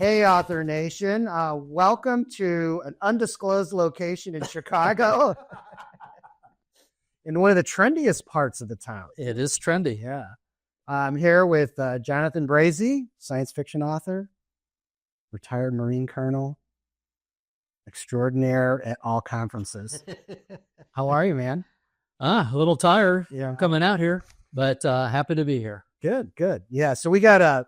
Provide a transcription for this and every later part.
Hey, Author Nation. Welcome to an undisclosed location in Chicago, in one of the trendiest parts of the town. It is trendy, yeah. I'm here with Jonathan Brazee, science fiction author, retired Marine colonel, extraordinaire at all conferences. How are you, man? A little tired Yeah. coming out here, but happy to be here. Good. Yeah, so we got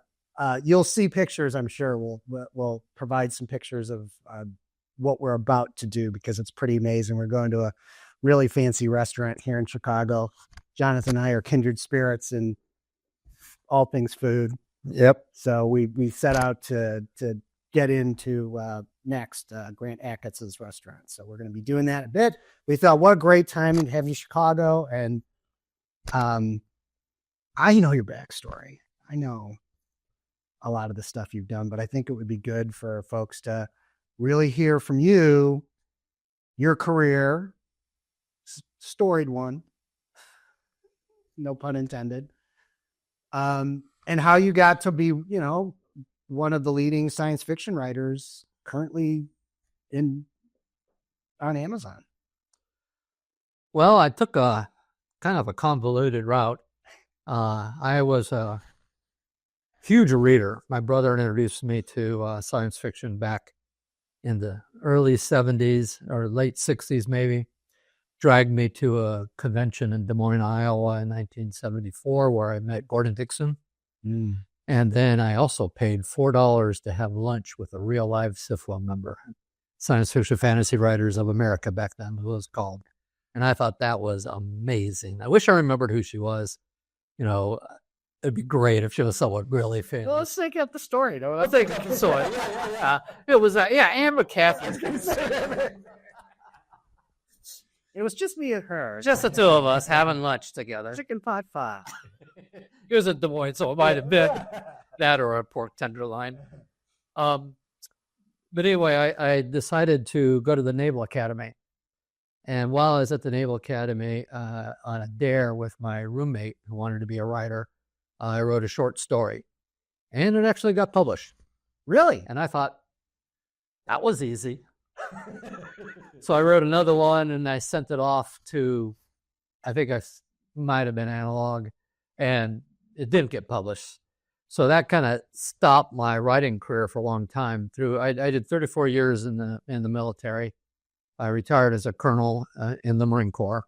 you'll see pictures, I'm sure. We'll provide some pictures of what we're about to do because it's pretty amazing. We're going to a really fancy restaurant here in Chicago. Jonathan and I are kindred spirits in all things food. Yep. So we set out to get into next Grant Achatz' restaurant. So we're going to be doing that a bit. We thought, what a great time to have you in Chicago. And I know your backstory. I know a lot of the stuff you've done, but I think it would be good for folks to really hear from you, your career, storied one, no pun intended, and how you got to be, one of the leading science fiction writers currently on Amazon. Well, I took a kind of a convoluted route. I was a huge reader. My brother introduced me to science fiction back in the early 70s or late 60s, maybe. Dragged me to a convention in Des Moines, Iowa in 1974 where I met Gordon Dixon. Mm. And then I also paid $4 to have lunch with a real live SIFWA member. Science Fiction Fantasy Writers of America back then, it was called. And I thought that was amazing. I wish I remembered who she was. It'd be great if she was someone really famous. Well, let's think of the story. Let's think of the story. It was, Anne McCaffrey. It was just me and her. Just the two of us having lunch together. Chicken pot pie. It was at Des Moines, so it might have been that or a pork tenderloin. But anyway, I decided to go to the Naval Academy. And while I was at the Naval Academy on a dare with my roommate who wanted to be a writer, I wrote a short story. And it actually got published. Really? And I thought, that was easy. So I wrote another one and I sent it off to, I think I might have been Analog, and it didn't get published. So that kind of stopped my writing career for a long time. I did 34 years in the military. I retired as a colonel in the Marine Corps.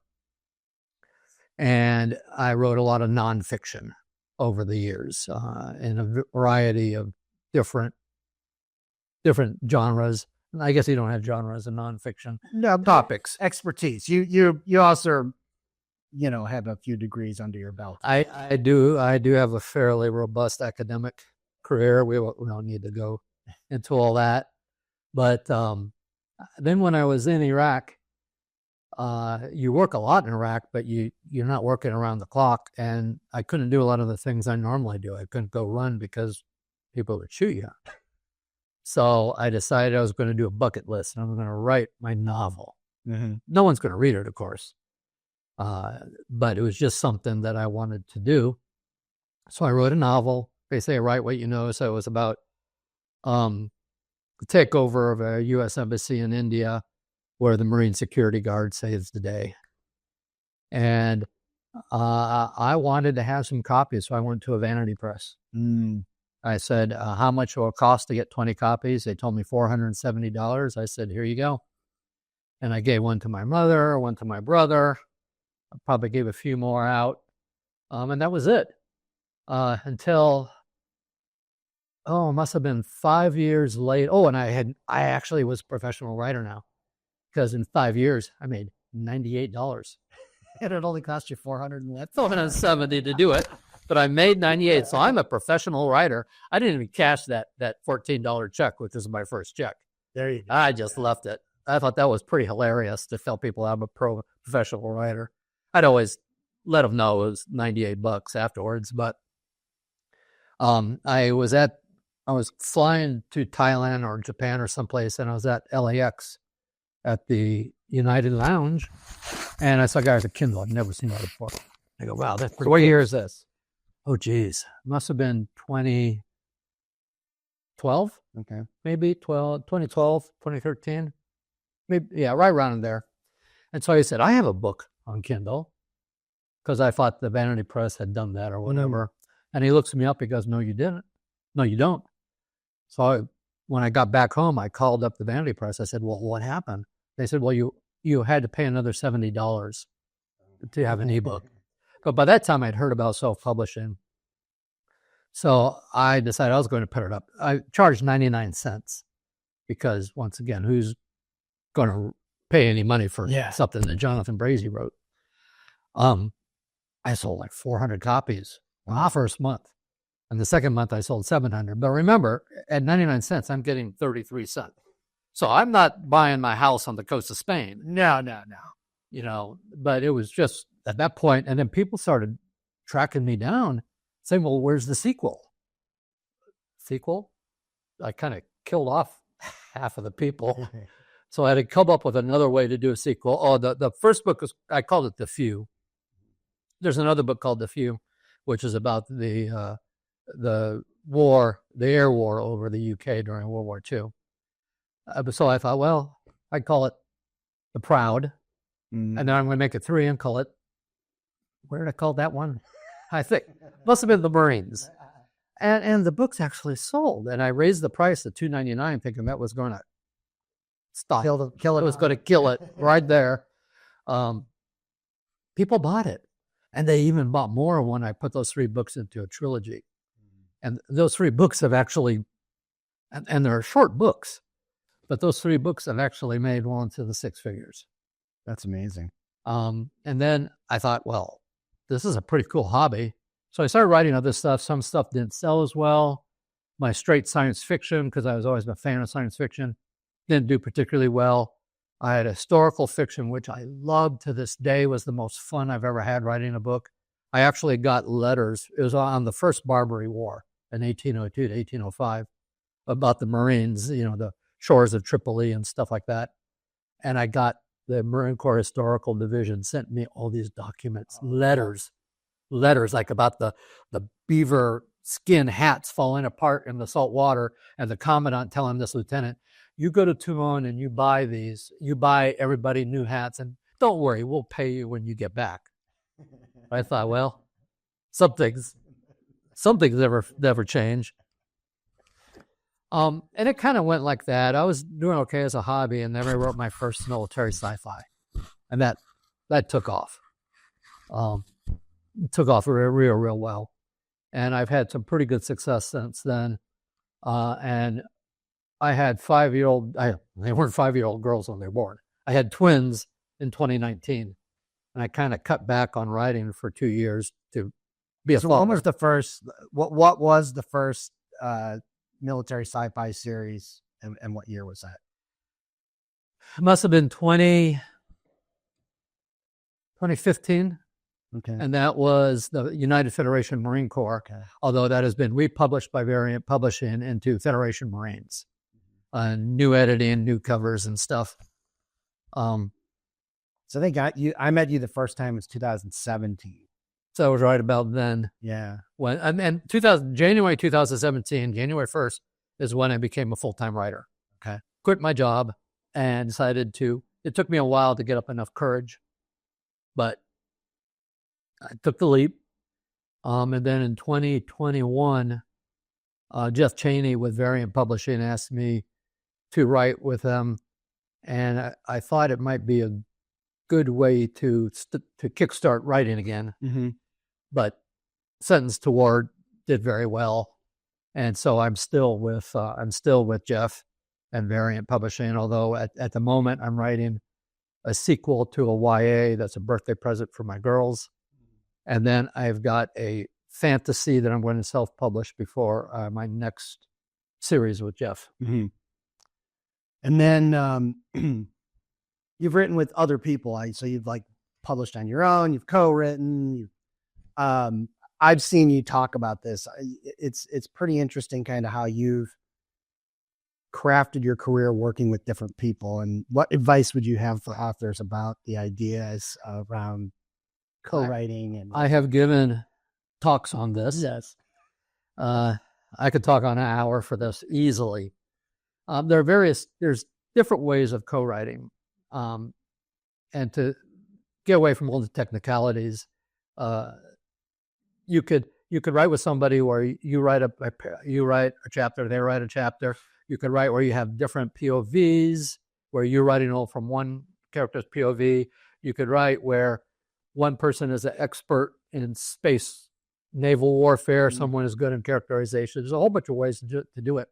And I wrote a lot of nonfiction over the years in a variety of different genres. I guess you don't have genres in nonfiction. No, topics. Expertise. You also, have a few degrees under your belt. I do have a fairly robust academic career. We don't need to go into all that. But then when I was in Iraq, you work a lot in Iraq, but you're not working around the clock. And I couldn't do a lot of the things I normally do. I couldn't go run because people would shoot you. So I decided I was going to do a bucket list and I'm going to write my novel. Mm-hmm. No one's going to read it, of course. But it was just something that I wanted to do. So I wrote a novel. They say write what you know. So it was about the takeover of a U.S. embassy in India where the Marine security guard saves the day. And I wanted to have some copies, so I went to a vanity press. I said, how much will it cost to get 20 copies? They told me $470. I said, here you go. And I gave one to my mother, one to my brother. I probably gave a few more out. And that was it. Until, it must have been 5 years late. And I actually was a professional writer now. Because in 5 years, I made $98. And it only cost you $470 to do it. But I made $98, so I'm a professional writer. I didn't even cash that $14 check, which is my first check. There you go. I just left it. I thought that was pretty hilarious to tell people I'm a professional writer. I'd always let them know it was $98 afterwards. But I was flying to Thailand or Japan or someplace, and I was at LAX at the United Lounge, and I saw a guy with a Kindle. I'd never seen that before. I go, wow, that's pretty. What year is this? Oh, geez. Must have been 12, Okay. maybe 2012, 2013. Maybe, yeah, right around in there. And so he said, I have a book on Kindle, because I thought the Vanity Press had done that or whatever. And he looks me up. He goes, no, you didn't. No, you don't. So when I got back home, I called up the Vanity Press. I said, well, what happened? They said, well, you had to pay another $70 to have an ebook. But by that time, I'd heard about self-publishing. So I decided I was going to put it up. I charged 99 cents because, once again, who's going to pay any money for something that Jonathan Brazee wrote? I sold like 400 copies the first month. And the second month, I sold 700. But remember, at 99 cents, I'm getting 33 cents. So I'm not buying my house on the coast of Spain. No. You know, but it was just at that point, and then people started tracking me down, saying, well, where's the sequel? I kind of killed off half of the people. So I had to come up with another way to do a sequel. Oh, the first book I called it The Few. There's another book called The Few, which is about the war, the air war over the UK during World War II. So I thought, well, I'd call it The Proud. And then I'm going to make it 3 and call it, where did I call that one? I think must have been The Marines. And the book's actually sold. And I raised the price to $2.99, thinking that was going to stop. Kill it. It was going to kill it right there. People bought it. And they even bought more when I put those 3 books into a trilogy. And those 3 books have actually, and they're short books, but those 3 books have actually made well into the 6 figures. That's amazing. And then I thought, well, this is a pretty cool hobby. So I started writing other stuff. Some stuff didn't sell as well. My straight science fiction, because I was always a fan of science fiction, didn't do particularly well. I had historical fiction, which I loved to this day, was the most fun I've ever had writing a book. I actually got letters. It was on the first Barbary War in 1802 to 1805 about the Marines, you know, the shores of Tripoli and stuff like that. And I got the Marine Corps Historical Division sent me all these documents, letters like about the beaver skin hats falling apart in the salt water, and the commandant telling this lieutenant, you go to Toulon and you buy these, you buy everybody new hats, and don't worry, we'll pay you when you get back. I thought, well, something's never change. And it kind of went like that. I was doing okay as a hobby, and then I wrote my first military sci-fi, and that took off. It took off real well, and I've had some pretty good success since then. And I had 5-year-old. They weren't 5-year-old girls when they were born. I had twins in 2019, and I kind of cut back on writing for 2 years to be a father. When was the first? What was the first military sci-fi series, and what year was that? It must have been 2015. Okay. And that was the United Federation Marine Corps, although that has been republished by Variant Publishing into Federation Marines. New editing, new covers and stuff. So they got you. I met you the first time was 2017. So it was right about then. Yeah. And January 2017, January 1st, is when I became a full-time writer. Okay. Quit my job and decided it took me a while to get up enough courage, but I took the leap. And then in 2021, Jeff Chaney with Variant Publishing asked me to write with them. And I thought it might be a good way to kickstart writing again. Mm-hmm. But Sentence to War did very well. And so I'm still with Jeff and Variant Publishing, although at the moment I'm writing a sequel to a YA that's a birthday present for my girls. And then I've got a fantasy that I'm going to self-publish before my next series with Jeff. Mm-hmm. And then you've written with other people. So you've like published on your own, you've co-written. I've seen you talk about this. It's pretty interesting kind of how you've crafted your career working with different people. And what advice would you have for authors about the ideas around co-writing? And I have given talks on this. Yes. I could talk on an hour for this easily. There's different ways of co-writing. And to get away from all the technicalities, you could write with somebody where you write a chapter, they write a chapter. You could write where you have different POVs, where you're writing all from one character's POV. You could write where one person is an expert in space naval warfare, someone is good in characterization. There's a whole bunch of ways to do it.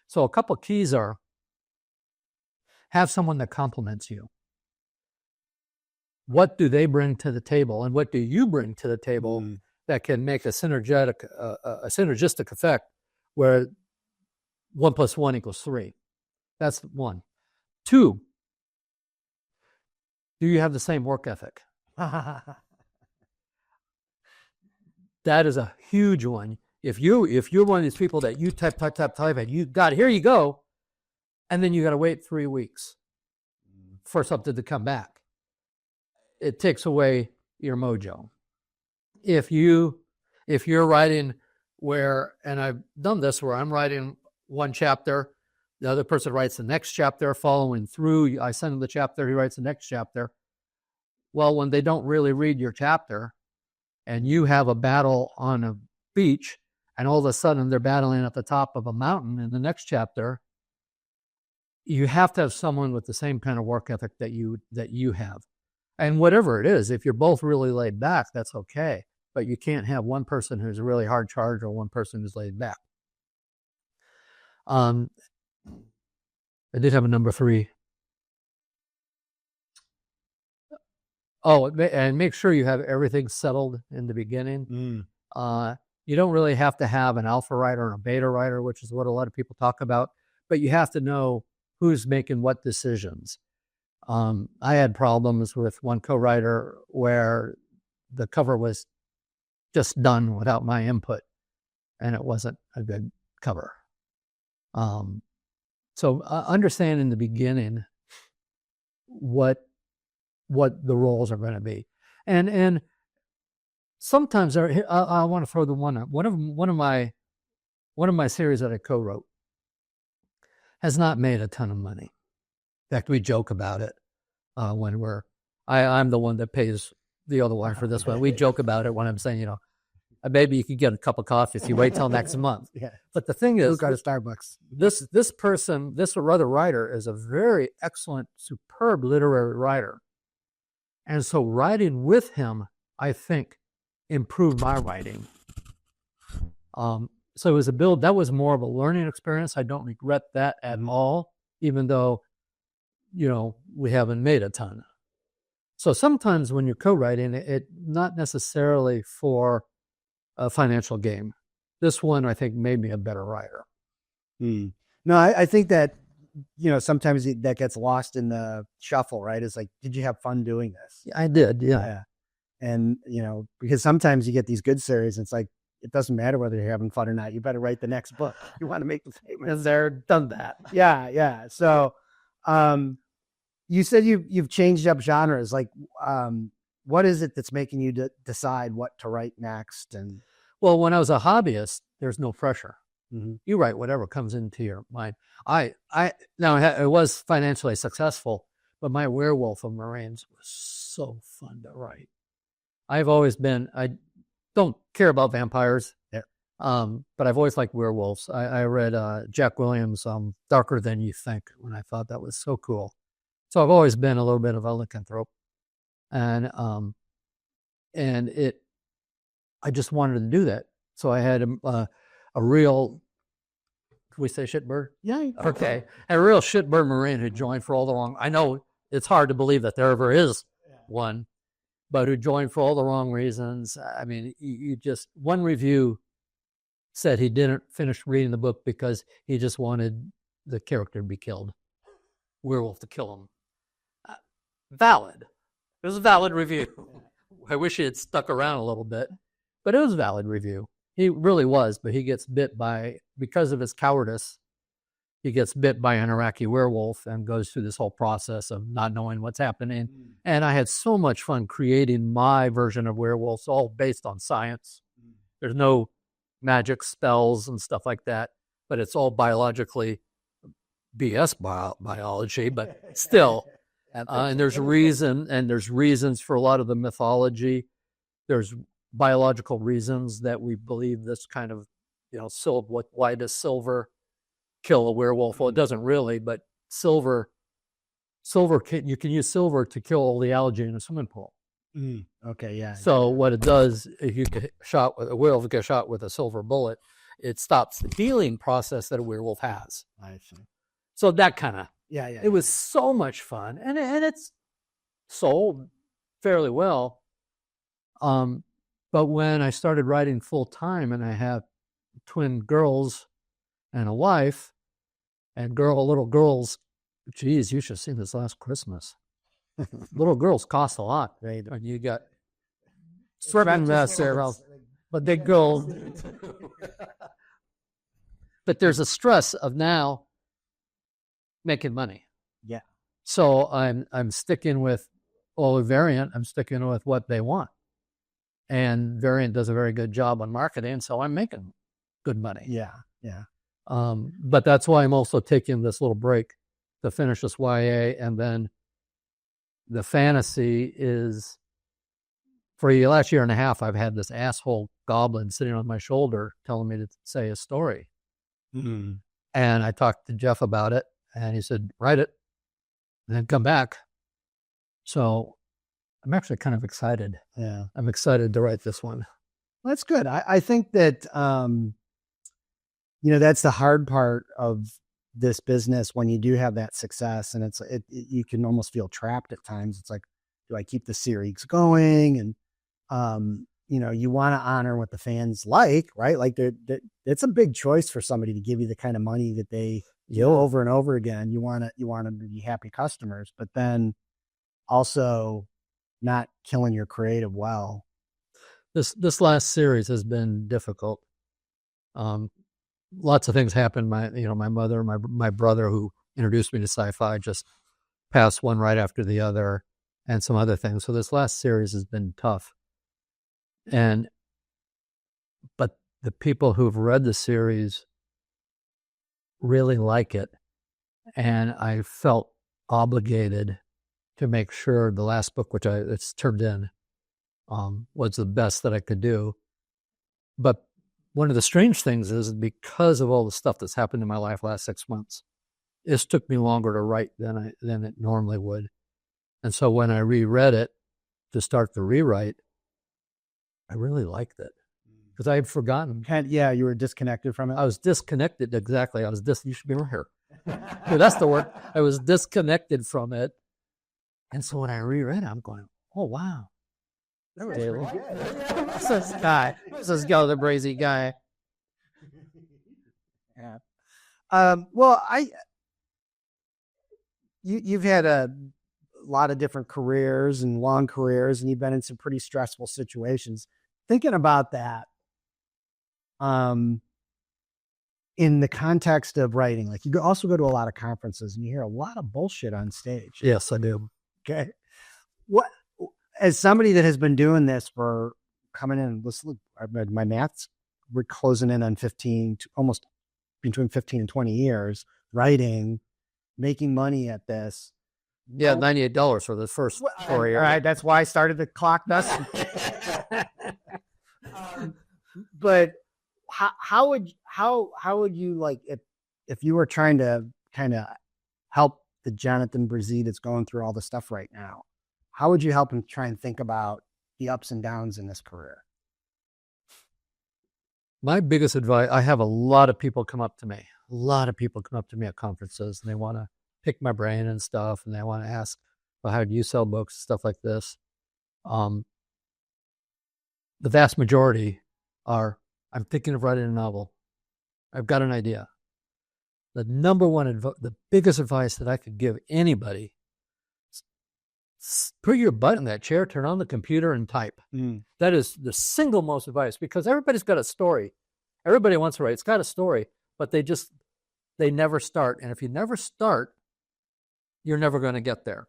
So a couple of keys are: have someone that complements you. What do they bring to the table, and what do you bring to the table that can make a synergistic effect where 1 + 1 = 3? That's one. 2, do you have the same work ethic? That is a huge one. If you're one of these people that you type, and you got, here you go, and then you got to wait 3 weeks for something to come back, it takes away your mojo. If you're writing where, and I've done this where I'm writing one chapter, the other person writes the next chapter, following through. I send him the chapter, he writes the next chapter. Well, when they don't really read your chapter, and you have a battle on a beach, and all of a sudden they're battling at the top of a mountain in the next chapter, you have to have someone with the same kind of work ethic that you have. And whatever it is, if you're both really laid back, that's okay. But you can't have one person who's really hard charged or one person who's laid back. I did have a number 3. Oh, and make sure you have everything settled in the beginning. You don't really have to have an alpha writer and a beta writer, which is what a lot of people talk about, but you have to know who's making what decisions. I had problems with one co-writer where the cover was just done without my input, and it wasn't a good cover. So understand in the beginning what the roles are going to be, and sometimes I want to throw the one of my series that I co-wrote has not made a ton of money. In fact, we joke about it when I'm the one that pays the other one for this one. We joke about it when I'm saying, maybe you could get a cup of coffee if you wait till next month. Yeah. But the thing is, Who got a Starbucks? This other writer is a very excellent, superb literary writer. And so writing with him, I think, improved my writing. So it was that was more of a learning experience. I don't regret that at all, even though, we haven't made a ton. So sometimes when you're co-writing, it not necessarily for a financial gain. This one, I think, made me a better writer. No, I think that, sometimes that gets lost in the shuffle, right? It's like, did you have fun doing this? I did, yeah. And, because sometimes you get these good series, and it's like, it doesn't matter whether you're having fun or not. You better write the next book. You want to make the statement. Because they're done that. Yeah. So, you said you've changed up genres. Like, what is it that's making you decide what to write next? And well, when I was a hobbyist, there's no pressure. Mm-hmm. You write whatever comes into your mind. Now it was financially successful, but my Werewolf of Marines was so fun to write. I don't care about vampires, but I've always liked werewolves. I read Jack Williams' Darker Than You Think, when I thought that was so cool. So I've always been a little bit of a lycanthrope, and I just wanted to do that. So I had a real, can we say shitbird? Yeah. Okay. A real shitbird Marine who joined for all the wrong, I know it's hard to believe that there ever is one, but who joined for all the wrong reasons. I mean, one review said he didn't finish reading the book because he just wanted the character to be killed. Werewolf to kill him. Valid. It was a valid review. I wish he had stuck around a little bit, but it was a valid review. He really was, but he gets bit because of his cowardice, he gets bit by an Iraqi werewolf and goes through this whole process of not knowing what's happening. And I had so much fun creating my version of werewolves, all based on science. There's no magic spells and stuff like that, but it's all biologically BS biology, but still. And there's reasons for a lot of the mythology. There's biological reasons that we believe this kind of, why does silver kill a werewolf? Well, it doesn't really, but silver, you can use silver to kill all the algae in a swimming pool. Okay, yeah. So what it does, if you get a werewolf gets shot with a silver bullet, it stops the healing process that a werewolf has. I see. So that kind of, it was so much fun, and it's sold fairly well. But when I started writing full time, and I have twin girls and a wife, and little girls, geez, you should have seen this last Christmas. Little girls cost a lot, right? And you got certain but they go. But there's a stress of now making money. Yeah. So I'm sticking with Variant. I'm sticking with what they want, and Variant does a very good job on marketing. So I'm making good money. Yeah. Yeah. But that's why I'm also taking this little break to finish this YA, and then the fantasy is, for the last year and a half, I've had this asshole goblin sitting on my shoulder telling me to say a story. Mm-hmm. And I talked to Jeff about it, and he said, write it, and then come back. So I'm actually kind of excited. Yeah. I'm excited to write this one. Well, that's good. I think that, that's the hard part of this business when you do have that success, and you can almost feel trapped at times. It's like, do I keep the series going? And, you want to honor what the fans like, right? Like it's a big choice for somebody to give you the kind of money that they over and over again. You want them to be happy customers, but then also not killing your creative well. This last series has been difficult. Lots of things happened. My mother, my brother, who introduced me to sci-fi, just passed one right after the other, and some other things. So this last series has been tough. But the people who've read the series really like it, and I felt obligated to make sure the last book, which it's turned in, was the best that I could do. But one of the strange things is, because of all the stuff that's happened in my life last 6 months, this took me longer to write than it normally would. And so when I reread it to start the rewrite, I really liked it, because I had forgotten. You were disconnected from it. I was disconnected. Exactly. You should be right here. Yeah, that's the word. I was disconnected from it. And so when I reread it, I'm going, oh, wow. Who's this guy? Who's this guy, the Brazee guy? Yeah. You've had a lot of different careers and long careers, and you've been in some pretty stressful situations. Thinking about that, in the context of writing, like you also go to a lot of conferences and you hear a lot of bullshit on stage. Yes, I do. Okay. What, as somebody that has been doing this for coming in, let's look, my maths, we're closing in on 15 to almost between 15 and 20 years writing, making money at this. Yeah, $98 for the first 4 years. All right, that's why I started the clock thus. But how would you, like, if you were trying to kind of help the Jonathan Brazee that's going through all the stuff right now, how would you help him try and think about the ups and downs in this career? My biggest advice, I have a lot of people come up to me at conferences, and they want to pick my brain and stuff, and they want to ask, well, how do you sell books, stuff like this. The vast majority are, I'm thinking of writing a novel. I've got an idea. The the biggest advice that I could give anybody, put your butt in that chair, turn on the computer, and type. That is the single most advice, because everybody's got a story. Everybody wants to write. It's got a story, but they never start. And if you never start, you're never going to get there.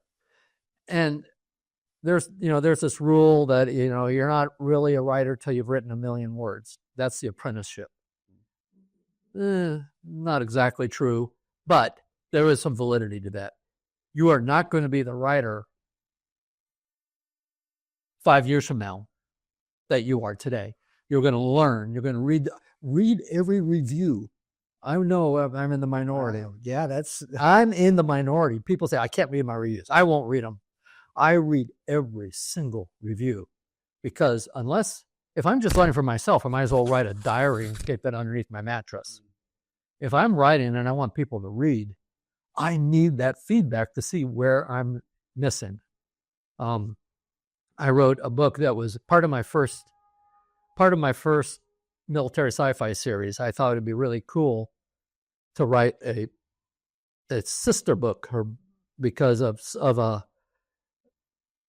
And there's this rule that, you're not really a writer till you've written 1 million words. That's the apprenticeship. Not exactly true, but there is some validity to that. You are not going to be the writer 5 years from now that you are today. You're going to learn. You're going to read every review. I know I'm in the minority. Wow. Yeah, I'm in the minority. People say, I can't read my reviews. I won't read them. I read every single review because if I'm just writing for myself, I might as well write a diary and keep that underneath my mattress. If I'm writing and I want people to read, I need that feedback to see where I'm missing. I wrote a book that was part of my first military sci-fi series. I thought it'd be really cool to write a sister book because of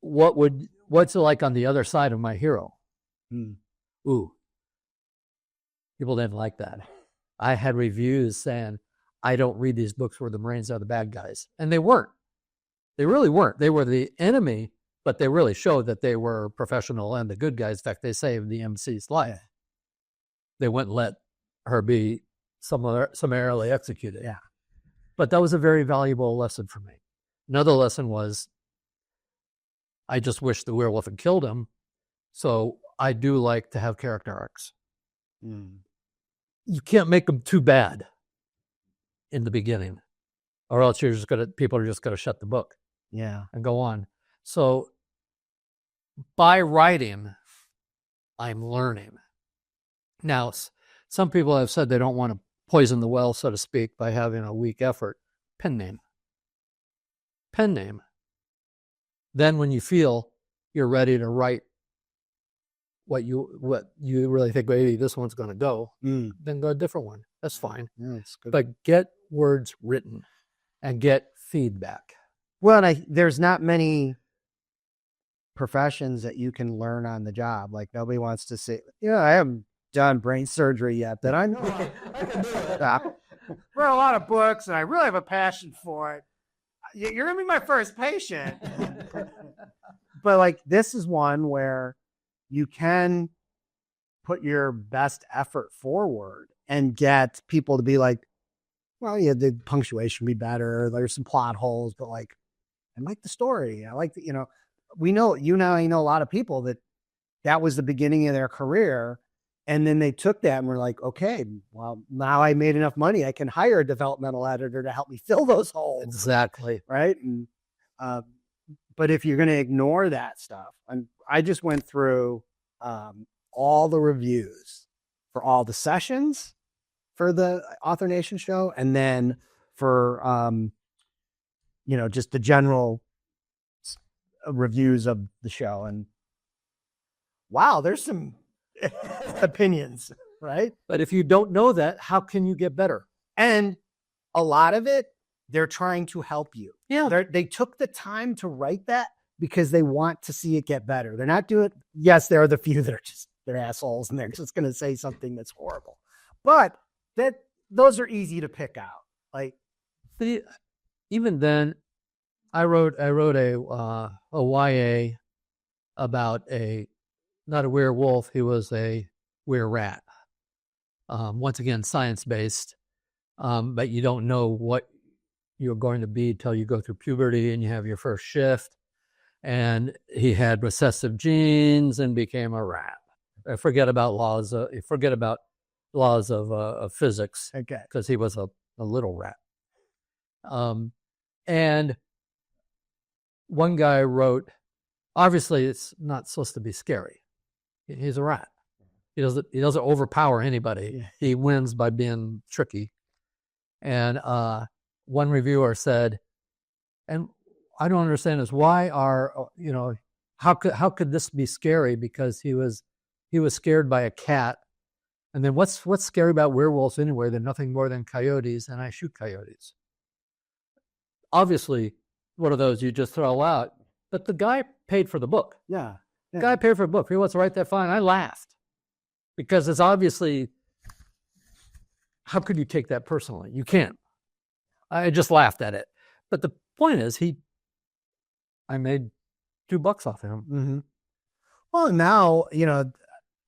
what's it like on the other side of my hero. Ooh, people didn't like that. I had reviews saying I don't read these books where the Marines are the bad guys, and they weren't. They really weren't. They were the enemy, but they really showed that they were professional and the good guys. In fact, they saved the MC's life. They wouldn't let her be summarily executed. Yeah. But that was a very valuable lesson for me. Another lesson was I just wish the werewolf had killed him. So I do like to have character arcs. You can't make them too bad in the beginning, or else people are just going to shut the book. Yeah. And go on. So by writing, I'm learning. Now, some people have said they don't want to poison the well, so to speak, by having a weak effort. Pen name. Then when you feel you're ready to write what you really think, maybe this one's going to go, then go a different one. That's fine. Yeah, that's good. But get words written and get feedback. Well, there's not many professions that you can learn on the job. Like nobody wants to say, I haven't done brain surgery yet, that I know I can do it. Read a lot of books and I really have a passion for it. You're going to be my first patient. But like, this is one where you can put your best effort forward and get people to be like, well, yeah, the punctuation be better. There's some plot holes, but like, I like the story. I like we know, I know a lot of people that was the beginning of their career. And then they took that and were like, okay, well, now I made enough money. I can hire a developmental editor to help me fill those holes. Exactly. Right. And, but if you're going to ignore that stuff, I just went through all the reviews for all the sessions for the Author Nation show. And then for, just the general reviews of the show. And wow, there's some opinions, right? But if you don't know that, how can you get better? And a lot of it, they're trying to help you. Yeah. They took the time to write that because they want to see it get better. They're not doing, yes, there are the few that are they're assholes and they're just going to say something that's horrible. But those are easy to pick out. Like, even then, I wrote a YA about not a werewolf. He was a were-rat. Once again, science-based, but you don't know what you're going to be till you go through puberty and you have your first shift. And he had recessive genes and became a rat. Forget about laws of physics. Okay. Because he was a little rat. And one guy wrote, obviously it's not supposed to be scary. He's a rat. He doesn't overpower anybody. Yeah. He wins by being tricky. And one reviewer said, and I don't understand is why how could this be scary? Because he was scared by a cat. And then what's scary about werewolves anyway? They're nothing more than coyotes, and I shoot coyotes. Obviously, one of those you just throw out. But the guy paid for the book. Yeah. The guy paid for a book. If he wants to write that fine, I laughed. Because it's obviously, how could you take that personally? You can't. I just laughed at it. But the point is, I made $2 off him. Mm-hmm. Well, now,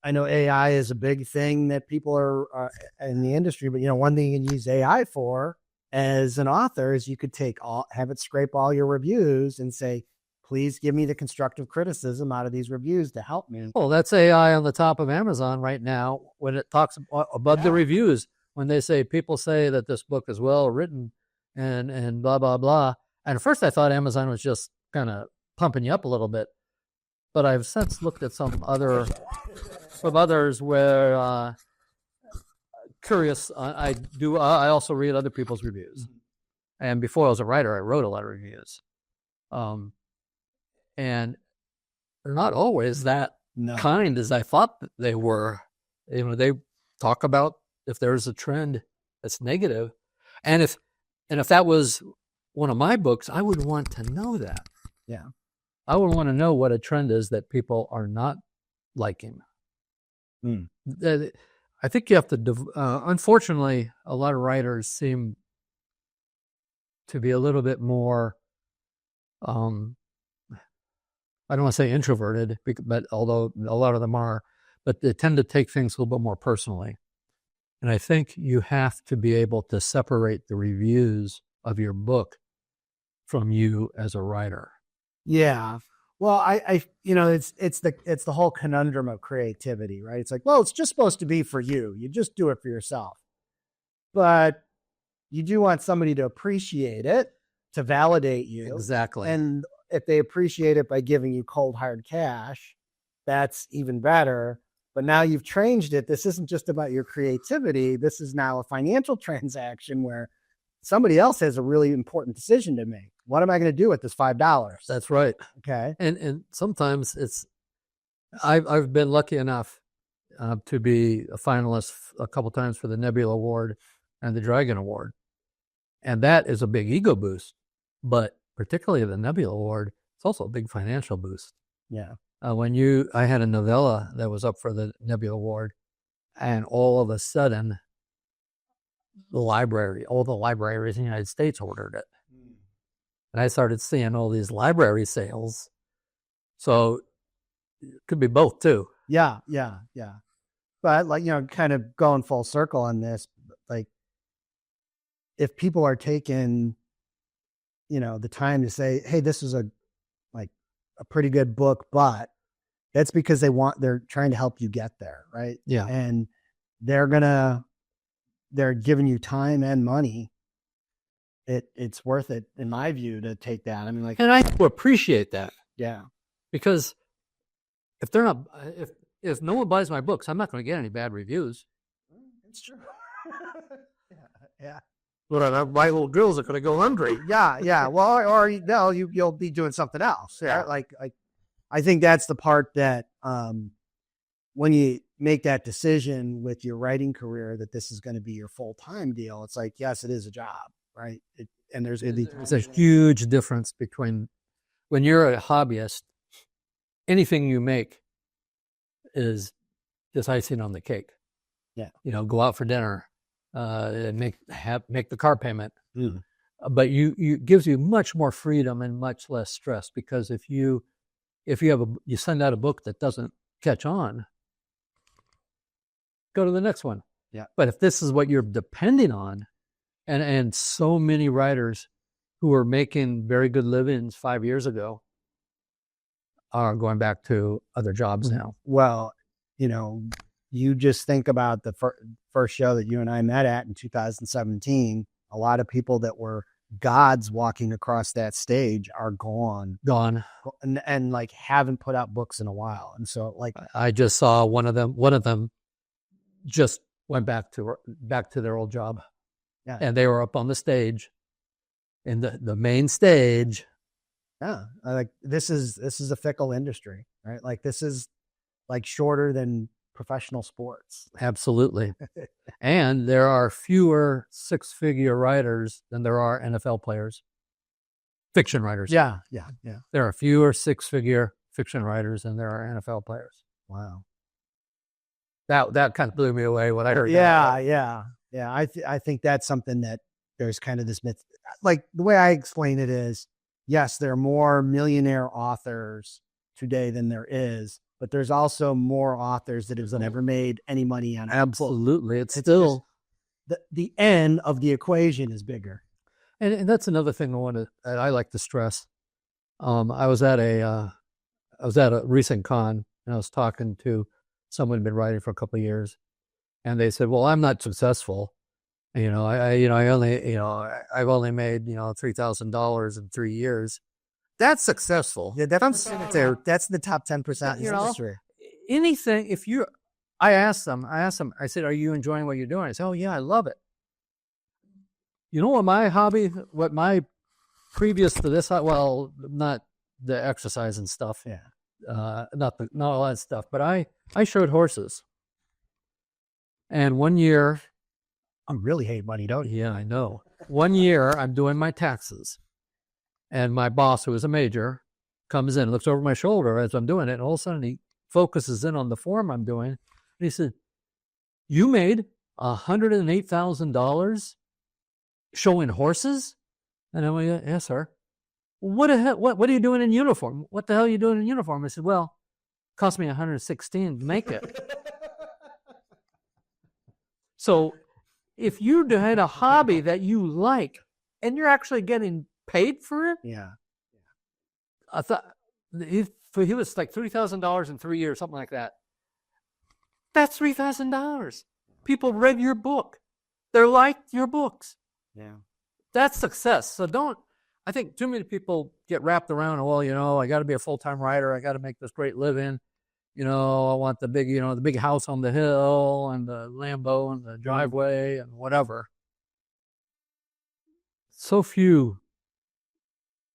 I know AI is a big thing that people are in the industry, but one thing you can use AI for as an author is you could have it scrape all your reviews and say, please give me the constructive criticism out of these reviews to help me. Well, that's AI on the top of Amazon right now when it talks above the reviews, when they say people say that this book is well written and blah, blah, blah. And at first I thought Amazon was just kind of pumping you up a little bit, but I've since looked at some others where curious. I also read other people's reviews, and before I was a writer, I wrote a lot of reviews, and they're not always that kind as I thought that they were. They talk about if there's a trend that's negative, and if that was one of my books, I would want to know that. Yeah, I would want to know what a trend is that people are not liking. I think you have to. Unfortunately, a lot of writers seem to be a little bit more. I don't want to say introverted, but although a lot of them are, but they tend to take things a little bit more personally. And I think you have to be able to separate the reviews of your book from you as a writer. Yeah. Well, it's the whole conundrum of creativity, right? It's like, well, it's just supposed to be for you. You just do it for yourself. But you do want somebody to appreciate it, to validate you. Exactly. And if they appreciate it by giving you cold, hard cash, that's even better. But now you've changed it. This isn't just about your creativity. This is now a financial transaction where somebody else has a really important decision to make. What am I going to do with this $5? That's right. Okay. And sometimes I've been lucky enough to be a finalist a couple times for the Nebula Award and the Dragon Award. And that is a big ego boost. But particularly the Nebula Award, it's also a big financial boost. Yeah. I had a novella that was up for the Nebula Award, and all of a sudden, all the libraries in the United States ordered it. And I started seeing all these library sales. So it could be both too. Yeah. But kind of going full circle on this, like if people are taking, the time to say, hey, this is a pretty good book, but that's because they're trying to help you get there. Right. Yeah. And they're giving you time and money. It's worth it, in my view, to take that. I mean, and I appreciate that. Yeah. Because if no one buys my books, I'm not going to get any bad reviews. It's true. Yeah. But my little girls are going to go hungry. Yeah. Well, you'll be doing something else. Yeah. Right? I think that's the part that when you make that decision with your writing career that this is going to be your full-time deal, it's like, yes, it is a job, right? There's a huge difference between when you're a hobbyist, anything you make is just icing on the cake. Yeah. Go out for dinner, and make the car payment. But you gives you much more freedom and much less stress, because if you send out a book that doesn't catch on, go to the next one. Yeah. But if this is what you're depending on, and so many writers who were making very good livings 5 years ago are going back to other jobs now. Well, you just think about the first show that you and I met at in 2017. A lot of people that were gods walking across that stage are gone, and haven't put out books in a while. And so I just saw one of them just went back to their old job. Yeah. And they were up on the stage, in the main stage. Yeah. This is a fickle industry, right? This is shorter than professional sports. Absolutely. And there are fewer six-figure writers than there are NFL players. Fiction writers. Yeah. There are fewer six-figure fiction writers than there are NFL players. Wow. That kind of blew me away when I heard that. Yeah. I think that's something that there's kind of this myth. The way I explain it is, yes, there are more millionaire authors today than there is but there's also more authors that have never made any money on it. Absolutely. It's It's still, the end of the equation is bigger. and that's another thing I like to stress. I was at a recent con, and I was talking to someone who'd been writing for a couple of years, and they said, "Well, I'm not successful. You know, I've only made $3,000 in 3 years. That's successful. Yeah, that's that's the top 10% in the industry. Anything. I asked them. I said, "Are you enjoying what you're doing?" I said, "Oh yeah, I love it." You know what my previous to this, well, not the exercise and stuff. Yeah. Not all that stuff, but I showed horses. And one year, I really hate money, don't you? yeah, I know. One year I'm doing my taxes, and my boss, who is a major, comes in, looks over my shoulder as I'm doing it, and all of a sudden he focuses in on the form I'm doing, and he said, "You made $108,000 showing horses?" And I went, "Yes, sir." "What the hell? What are you doing in uniform? What the hell are you doing in uniform?" I said, "Well, it cost me $116 to make it." So if you had a hobby that you like and you're actually getting paid for it, Yeah. I thought he was like $3,000 in 3 years, something like that. That's $3,000. People read your book. They liked your books. Yeah. That's success. So I think too many people get wrapped around, well, I got to be a full-time writer. I got to make this great living. I want the big house on the hill and the Lambo and the driveway and whatever. So few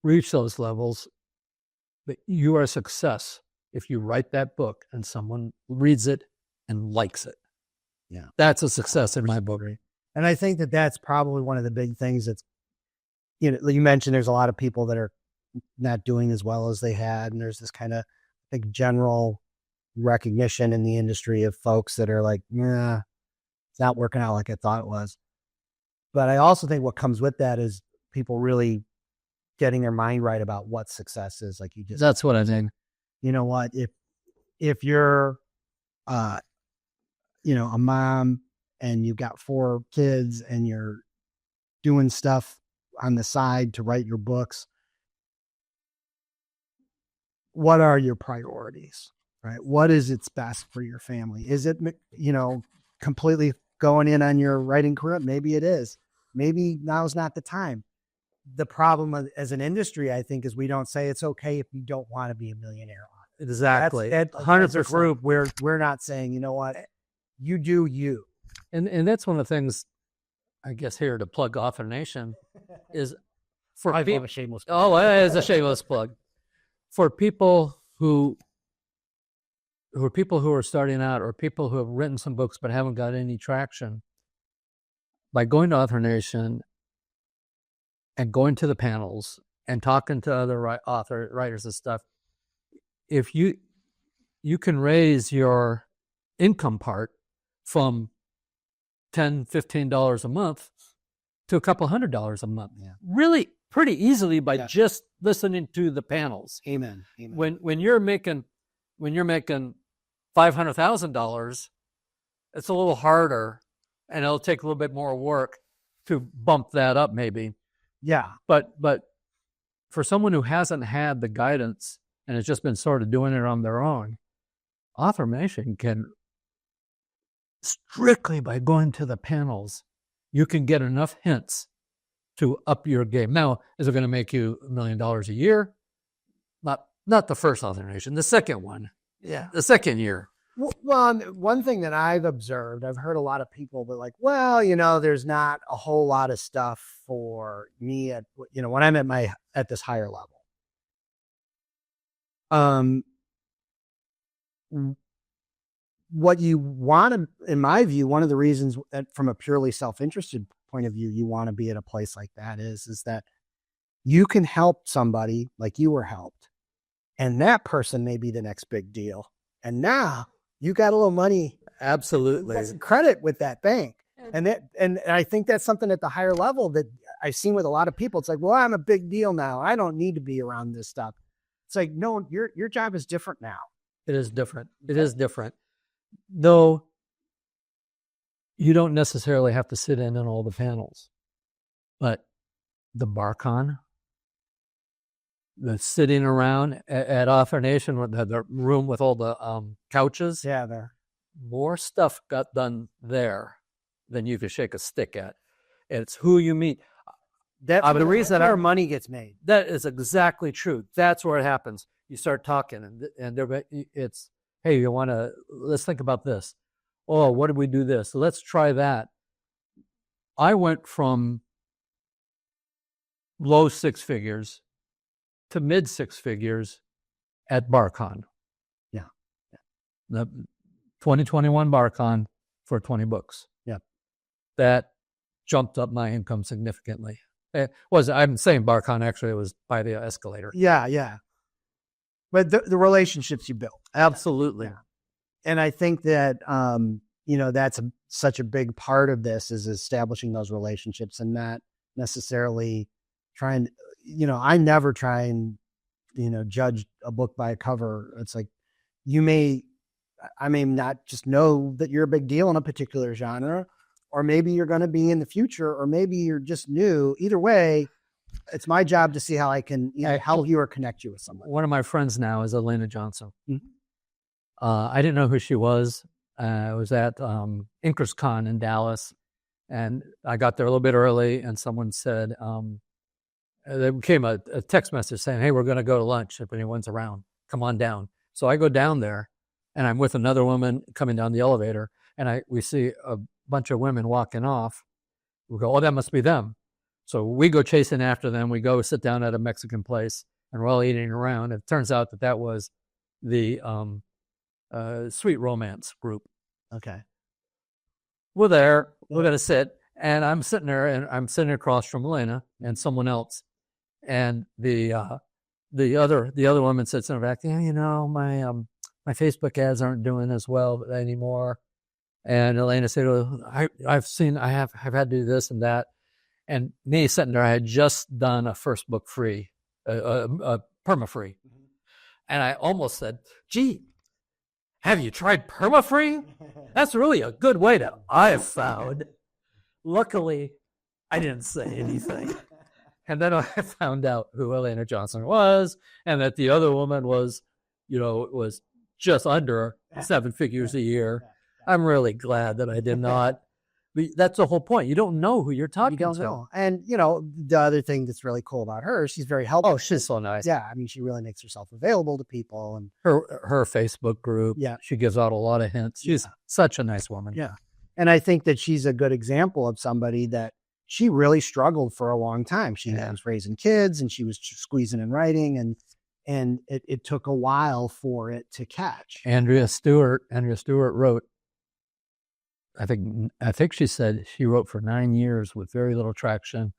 reach those levels, but you are a success if you write that book and someone reads it and likes it. Yeah. That's a success in my book. And I think that that's probably one of the big things that's, you mentioned there's a lot of people that are not doing as well as they had. And there's this kind of like general recognition in the industry of folks that are like, nah, it's not working out like I thought it was. But I also think what comes with that is people really getting their mind right about what success is. Like you just, that's what I think. You know what, if you're, a mom and you've got 4 kids and you're doing stuff on the side to write your books, what are your priorities, right? What is it's best for your family? Is it, completely going in on your writing career? Maybe it is. Maybe now's not the time. The problem as an industry, I think, is we don't say it's okay if you don't want to be a millionaire. Exactly. That's 100%. As a group, we're not saying, you know what, you do you. And that's one of the things, I guess, here to plug Author Nation is for I have a shameless plug. Oh, it's a shameless plug. For people who are starting out or people who have written some books but haven't got any traction, by going to Author Nation and going to the panels and talking to other writers and stuff, if you can raise your income part from $10, $15 a month to a couple $100 a month, really pretty easily by just listening to the panels. Amen. When you're making $500,000, it's a little harder, and it'll take a little bit more work to bump that up, maybe. Yeah. But for someone who hasn't had the guidance and has just been sort of doing it on their own, Author Nation can, strictly by going to the panels, you can get enough hints to up your game. Now, is it going to make you $1 million a year? Not the first Author Nation, the second one. Yeah. The second year. Well, one thing that I've observed, I've heard a lot of people that like, well, there's not a whole lot of stuff for me at, when I'm at this higher level. What you want to, in my view, one of the reasons that from a purely self-interested point of view, you want to be at a place like that is that you can help somebody like you were helped, and that person may be the next big deal. And now you got a little money, absolutely, some credit with that bank. And I think that's something at the higher level that I've seen with a lot of people. It's like, well, I'm a big deal now. I don't need to be around this stuff. It's like, no, your job is different now. It is different. It is different. Though you don't necessarily have to sit in on all the panels. But the BarCon, the sitting around at Author Nation, with the room with all the couches, there. more stuff got done there than you could shake a stick at. It's who you meet. That's the reason our money gets made. That is exactly true. That's where it happens. You start talking, and it's, hey, let's think about this. Oh, what did we do this? Let's try that. I went from low six figures to mid six figures at BarCon. Yeah. The 2021 BarCon for 20 books. Yeah. That jumped up my income significantly. I'm saying BarCon, actually, it was by the escalator. Yeah. But the relationships you built. Absolutely. Yeah. And I think that, that's such a big part of this is establishing those relationships and not necessarily trying, I never try and, judge a book by a cover. It's like, I may not just know that you're a big deal in a particular genre, or maybe you're going to be in the future, or maybe you're just new. Either way, it's my job to see how I can help you or connect you with someone. One of my friends now is Elena Johnson. Mm-hmm. I didn't know who she was. I was at Inkers Con in Dallas, and I got there a little bit early, and someone said, there came a text message saying, hey, we're going to go to lunch. If anyone's around, come on down. So I go down there, and I'm with another woman coming down the elevator, and we see a bunch of women walking off. We go, oh, that must be them. So we go chasing after them. We go sit down at a Mexican place, and we're all eating around. It turns out that was the Sweet Romance group. Okay. We're there. We're going to sit. And I'm sitting there, and I'm sitting across from Elena and someone else. And the other woman sits in the back, my Facebook ads aren't doing as well anymore. And Elena said, well, I've had to do this and that. And me sitting there, I had just done a first book free, a perma-free. Mm-hmm. And I almost said, gee, have you tried perma-free? That's really a good way I've found. Luckily, I didn't say anything. And then I found out who Elena Johnson was, and that the other woman was just under 7 figures a year. I'm really glad that I did not. That's the whole point. You don't know who you're talking to. You don't know. And, the other thing that's really cool about her, she's very helpful. Oh, she's so nice. Yeah. I mean, she really makes herself available to people. And her Facebook group. Yeah. She gives out a lot of hints. She's such a nice woman. Yeah. And I think that she's a good example of somebody that she really struggled for a long time. She was raising kids, and she was squeezing and writing, and it took a while for it to catch. Andrea Stewart wrote, I think she said she wrote for 9 years with very little traction.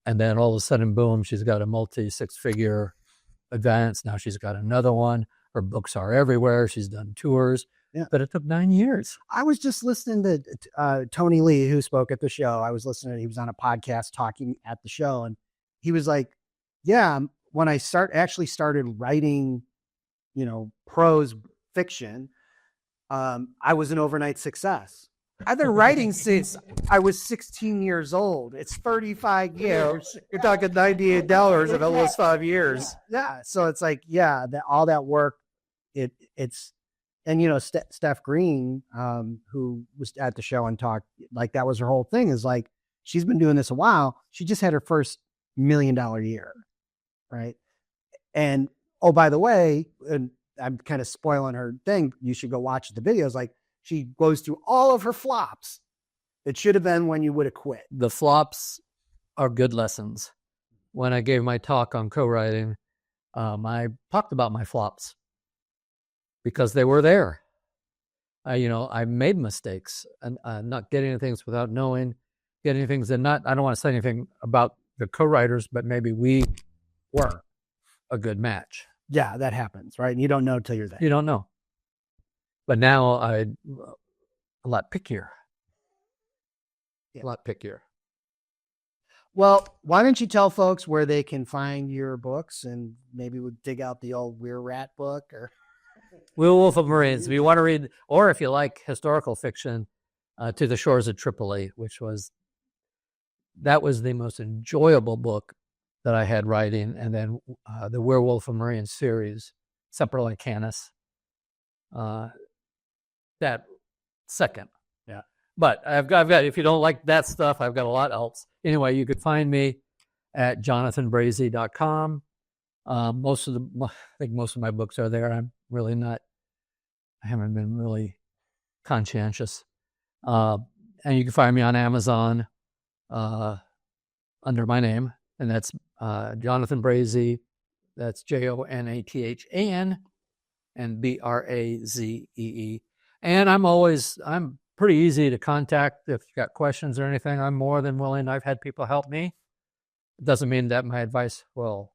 And then all of a sudden, boom, she's got a multi-six-figure advance. Now she's got another one. Her books are everywhere. She's done tours. Yeah. But it took 9 years. I was just listening to Tony Lee, who spoke at the show. He was on a podcast talking at the show. And he was like, yeah, when I started writing, prose fiction, I was an overnight success. I've been writing since I was 16 years old. It's 35 years. You're talking $98 in almost 5 years. Yeah. So it's like, all that work, it's, and, Steph Green, who was at the show and talked, like, that was her whole thing, is like, she's been doing this a while. She just had her first $1 million year. Right. And, oh, by the way, and I'm kind of spoiling her thing, you should go watch the videos. Like, she goes through all of her flops. It should have been when you would have quit. The flops are good lessons. When I gave my talk on co-writing, I talked about my flops because they were there. I made mistakes and not getting things without knowing, getting things and not, I don't want to say anything about the co-writers, but maybe we weren't a good match. Yeah, that happens, right? And you don't know till you're there. You don't know. But now I'm a lot pickier. Yeah. A lot pickier. Well, why don't you tell folks where they can find your books, and maybe we'll dig out the old Weir Rat book or... Werewolf of Marines. If you want to read, or if you like historical fiction, To the Shores of Tripoli, that was the most enjoyable book that I had writing. And then the Werewolf of Marines series, Separate and Canis, that second. Yeah. But I've got, if you don't like that stuff, I've got a lot else. Anyway, you could find me at jonathanbrazee.com. I think most of my books are there. I'm really not, I haven't been really conscientious. And you can find me on Amazon under my name, and that's Jonathan Brazee. That's JONATHAN and BRAZEE. And I'm pretty easy to contact if you got questions or anything. I'm more than willing. I've had people help me. It doesn't mean that my advice will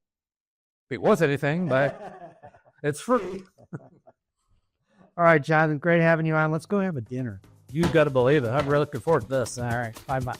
be worth anything, but it's free. All right, Jonathan, great having you on. Let's go have a dinner. You've got to believe it. I'm really looking forward to this. All right. Bye-bye.